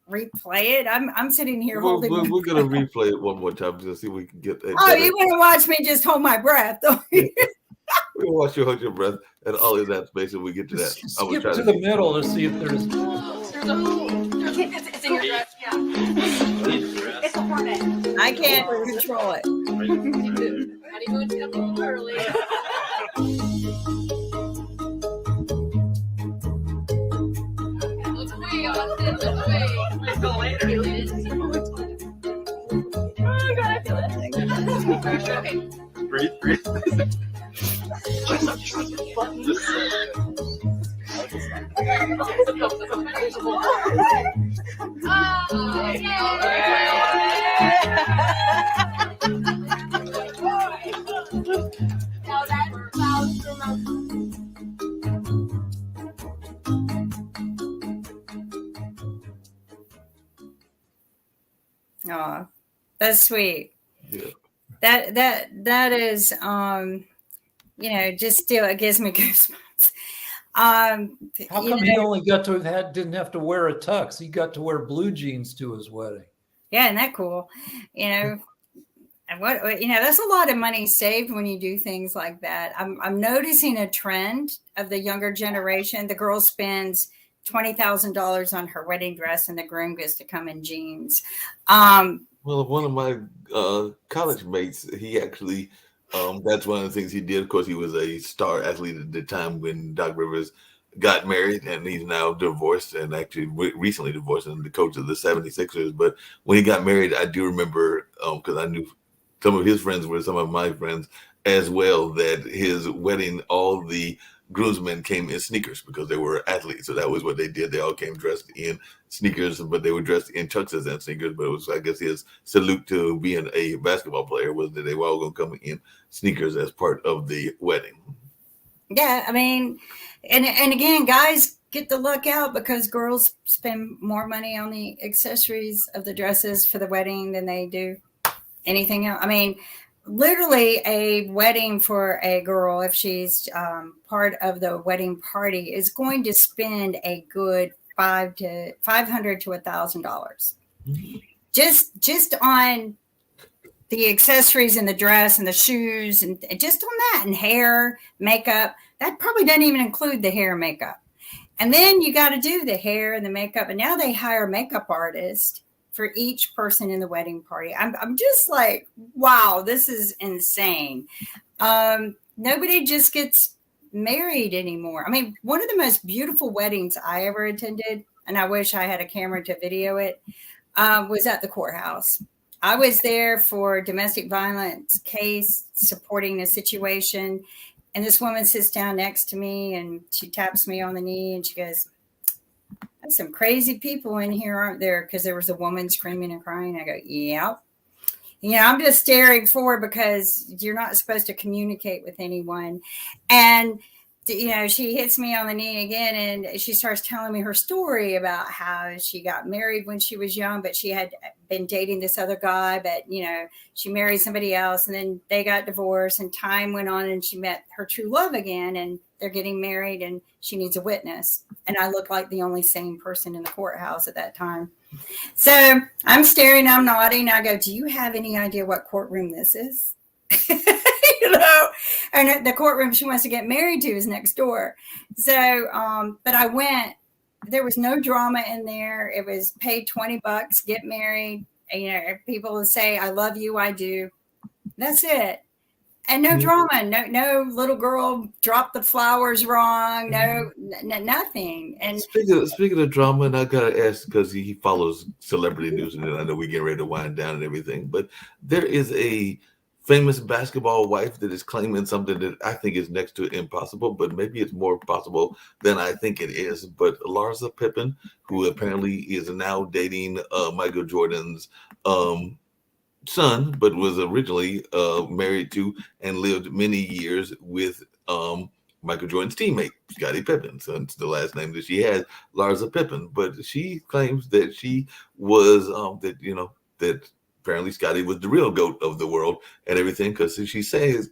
replay it. I'm sitting here holding. We're gonna replay it one more time to see if we can get that. Oh, you want to watch me just hold my breath? Don't you? We'll watch you hold your breath and all of that space, and we get to that. Skip to the middle to see if there's. It's in your dress. Yeah. It's a hornet. I can't control it. How do you go into the early? Look away, Austin. Look away. Let's go later. Oh, I'm glad I feel it. Okay. Breathe. Now that sounds from Oh, that's sweet. Yeah. That is just still, it gives me goosebumps. How come he only didn't have to wear a tux? He got to wear blue jeans to his wedding. Yeah, isn't that cool? And that's a lot of money saved when you do things like that. I'm noticing a trend of the younger generation. The girl spends $20,000 on her wedding dress, and the groom gets to come in jeans. Well, one of my college mates, he actually, that's one of the things he did. Of course, he was a star athlete at the time when Doc Rivers got married, and he's now divorced, and actually recently divorced, and the coach of the 76ers. But when he got married, I do remember, because I knew some of his friends were some of my friends as well, that his wedding, all the groomsmen came in sneakers because they were athletes. So that was what they did. They all came dressed in sneakers, but they were dressed in tuxes and sneakers. But it was, I guess, his salute to being a basketball player was that they were all going to come in sneakers as part of the wedding. Yeah, I mean, and again, guys get the look out because girls spend more money on the accessories of the dresses for the wedding than they do anything else. I mean, literally a wedding for a girl, if she's part of the wedding party, is going to spend a good $500 to $1,000 just on the accessories and the dress and the shoes and just on that, and hair, makeup. That probably doesn't even include the hair and makeup. And then you got to do the hair and the makeup. And now they hire makeup artists for each person in the wedding party. I'm just like, wow, this is insane. Nobody just gets married anymore. I mean, one of the most beautiful weddings I ever attended, and I wish I had a camera to video it, was at the courthouse. I was there for domestic violence case, supporting the situation. And this woman sits down next to me and she taps me on the knee and she goes, There's some crazy people in here, aren't there? Because there was a woman screaming and crying. I go, yep. I'm just staring forward because you're not supposed to communicate with anyone. And, she hits me on the knee again and she starts telling me her story about how she got married when she was young, but she had been dating this other guy, but, she married somebody else and then they got divorced and time went on and she met her true love again and they're getting married and she needs a witness. And I look like the only sane person in the courthouse at that time. So I'm staring, I'm nodding. I go, do you have any idea what courtroom this is? And the courtroom she wants to get married to is next door. So, but I went, there was no drama in there. It was paid $20, get married. People would say, I love you. I do. That's it. And no drama, no little girl dropped the flowers wrong, no nothing. And speaking of drama, and I gotta ask because he follows celebrity news, and I know we're getting ready to wind down and everything, but there is a famous basketball wife that is claiming something that I think is next to impossible, but maybe it's more possible than I think it is. But Larsa Pippen, who apparently is now dating Michael Jordan's son, but was originally married to and lived many years with Michael Jordan's teammate, Scottie Pippen. So it's the last name that she has, Larsa Pippen. But she claims that she was that apparently Scottie was the real GOAT of the world and everything, because she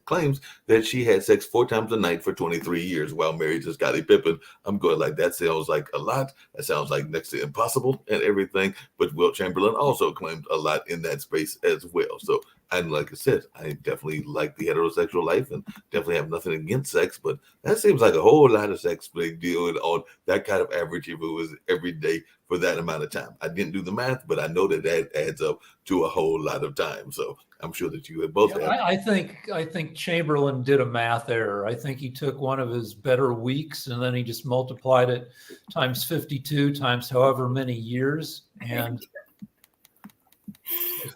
claims that she had sex 4 times a night for 23 years while married to Scottie Pippen. I'm going like, that sounds like a lot. That sounds like next to impossible and everything. But Wilt Chamberlain also claimed a lot in that space as well. So, and like I said, I definitely like the heterosexual life and definitely have nothing against sex, but that seems like a whole lot of sex they deal with on that kind of average if it was every day for that amount of time. I didn't do the math, but I know that adds up to a whole lot of time. So I'm sure that you have both. I think Chamberlain did a math error. I think he took one of his better weeks and then he just multiplied it times 52 times however many years. And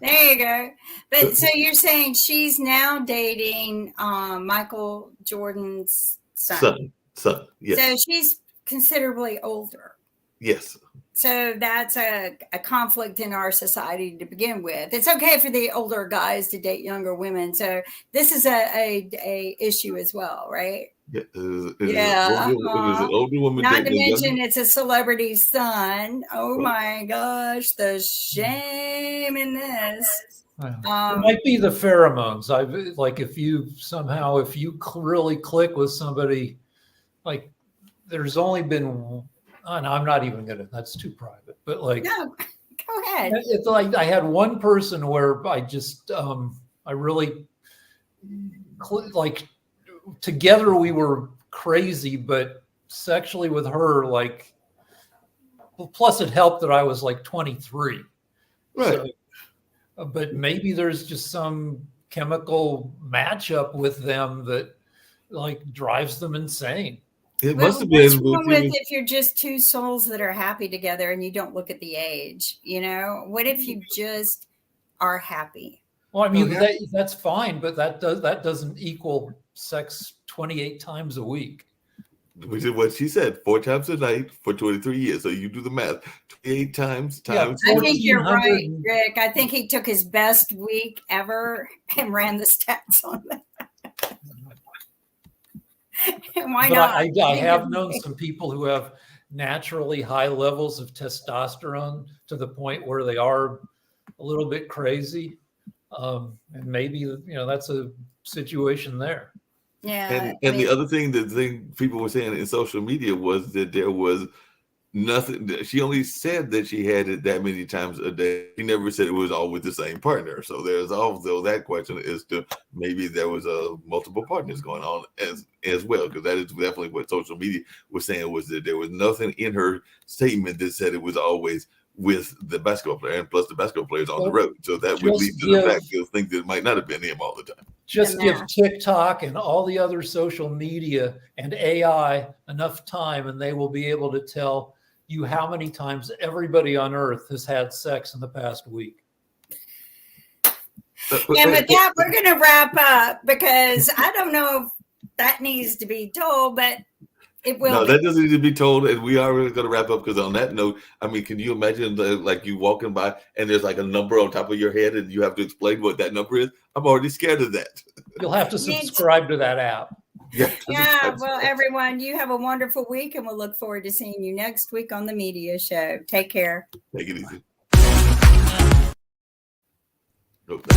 there you go. But so you're saying she's now dating Michael Jordan's son. Son, yes. So she's considerably older. Yes. So that's a conflict in our society to begin with. It's okay for the older guys to date younger women. So this is a issue as well, right? Yeah. Yeah. It is an older woman. Not to mention it's a celebrity's son. Oh my gosh, the shame in this. It might be the pheromones. If you really click with somebody, like there's only been. And I'm not even that's too private, but no, go ahead. It's like I had one person where I just, I really together we were crazy, but sexually with her, plus it helped that I was 23. Right. So, but maybe there's just some chemical matchup with them that drives them insane. It must have been. If you're just two souls that are happy together and you don't look at the age, what if you just are happy? Well, I mean, that's fine, but that doesn't equal sex 28 times a week. Which is what she said, 4 times a night for 23 years. So you do the math, 28 times. I think you're right, Rick. I think he took his best week ever and ran the stats on that. Why not? I have known some people who have naturally high levels of testosterone to the point where they are a little bit crazy. And maybe, that's a situation there. Yeah. And the other thing, people were saying in social media was that there was nothing. She only said that she had it that many times a day. She never said it was all with the same partner. So there's also that question as to maybe there was multiple partners going on as well, because that is definitely what social media was saying, was that there was nothing in her statement that said it was always with the basketball player, and plus the basketball players on the road. So that would lead to the fact you'll think that it might not have been him all the time. Just give TikTok and all the other social media and AI enough time, and they will be able to tell you how many times everybody on earth has had sex in the past week. And with that, we're going to wrap up, because I don't know if that needs to be told, but It will No, be. that doesn't need to be told. And we are going to wrap up because on that note, I mean, can you imagine like you walking by and there's like a number on top of your head and you have to explain what that number is? I'm already scared of that. You'll have to subscribe to that app. Yeah. Yeah, well, everyone, you have a wonderful week, and we'll look forward to seeing you next week on the Media Show. Take care. Take it easy. Nope,